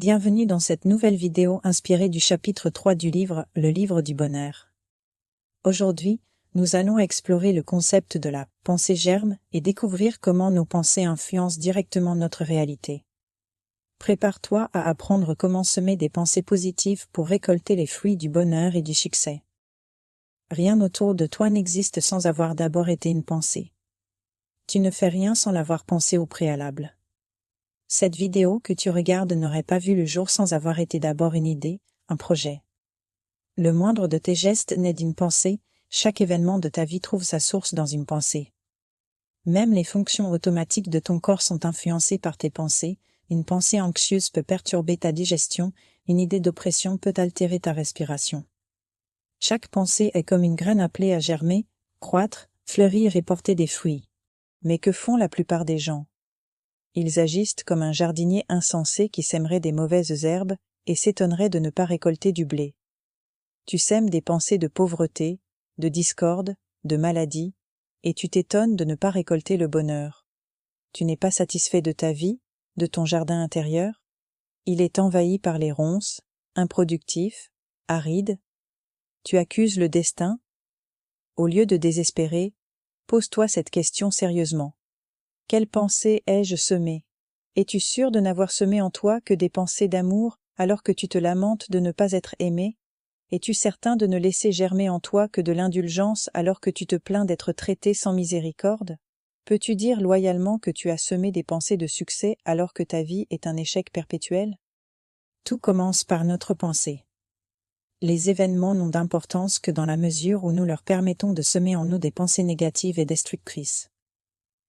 Bienvenue dans cette nouvelle vidéo inspirée du chapitre 3 du livre « Le livre du bonheur ». Aujourd'hui, nous allons explorer le concept de la « pensée germe » et découvrir comment nos pensées influencent directement notre réalité. Prépare-toi à apprendre comment semer des pensées positives pour récolter les fruits du bonheur et du succès. Rien autour de toi n'existe sans avoir d'abord été une pensée. Tu ne fais rien sans l'avoir pensé au préalable. Cette vidéo que tu regardes n'aurait pas vu le jour sans avoir été d'abord une idée, un projet. Le moindre de tes gestes naît d'une pensée, chaque événement de ta vie trouve sa source dans une pensée. Même les fonctions automatiques de ton corps sont influencées par tes pensées, une pensée anxieuse peut perturber ta digestion, une idée d'oppression peut altérer ta respiration. Chaque pensée est comme une graine appelée à germer, croître, fleurir et porter des fruits. Mais que font la plupart des gens ? Ils agissent comme un jardinier insensé qui sèmerait des mauvaises herbes et s'étonnerait de ne pas récolter du blé. Tu sèmes des pensées de pauvreté, de discorde, de maladie, et tu t'étonnes de ne pas récolter le bonheur. Tu n'es pas satisfait de ta vie, de ton jardin intérieur. Il est envahi par les ronces, improductif, aride. Tu accuses le destin. Au lieu de désespérer, pose-toi cette question sérieusement. Quelle pensée ai-je semée ? Es-tu sûr de n'avoir semé en toi que des pensées d'amour alors que tu te lamentes de ne pas être aimé ? Es-tu certain de ne laisser germer en toi que de l'indulgence alors que tu te plains d'être traité sans miséricorde ? Peux-tu dire loyalement que tu as semé des pensées de succès alors que ta vie est un échec perpétuel ? Tout commence par notre pensée. Les événements n'ont d'importance que dans la mesure où nous leur permettons de semer en nous des pensées négatives et destructrices.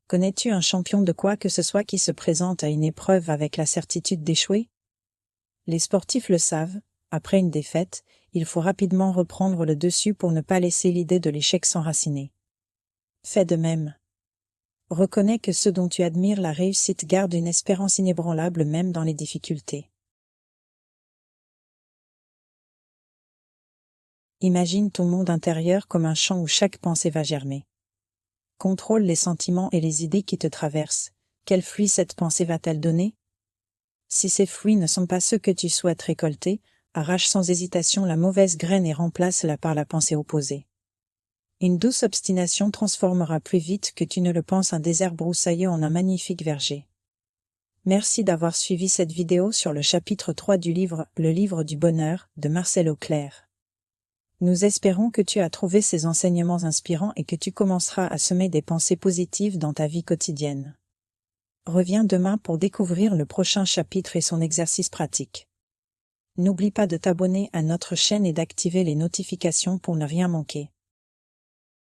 Connais-tu un champion de quoi que ce soit qui se présente à une épreuve avec la certitude d'échouer ? Les sportifs le savent, après une défaite, il faut rapidement reprendre le dessus pour ne pas laisser l'idée de l'échec s'enraciner. Fais de même. Reconnais que ceux dont tu admires la réussite gardent une espérance inébranlable même dans les difficultés. Imagine ton monde intérieur comme un champ où chaque pensée va germer. Contrôle les sentiments et les idées qui te traversent. Quel fruit cette pensée va-t-elle donner ? Si ces fruits ne sont pas ceux que tu souhaites récolter, arrache sans hésitation la mauvaise graine et remplace-la par la pensée opposée. Une douce obstination transformera plus vite que tu ne le penses un désert broussailleux en un magnifique verger. Merci d'avoir suivi cette vidéo sur le chapitre 3 du livre « Le livre du bonheur » de Marcel Auclair. Nous espérons que tu as trouvé ces enseignements inspirants et que tu commenceras à semer des pensées positives dans ta vie quotidienne. Reviens demain pour découvrir le prochain chapitre et son exercice pratique. N'oublie pas de t'abonner à notre chaîne et d'activer les notifications pour ne rien manquer.